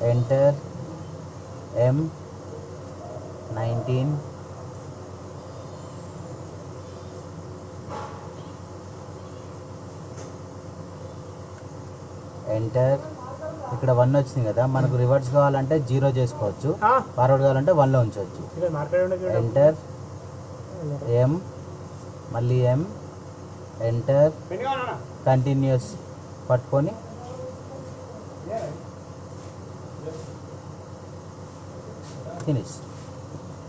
Enter M19 enter. ఇక్కడ 1 వచ్చింది కదా, మనకు రివర్స్ కావాలంటే 0 చేసుకోవచ్చు, ఫార్వర్డ్ కావాలంటే 1లో ఉంచవచ్చు. ఎంటర్ M, మళ్ళీ M, ఎంటర్, కంటిన్యూస్ పట్టుకొని ఫినిష్.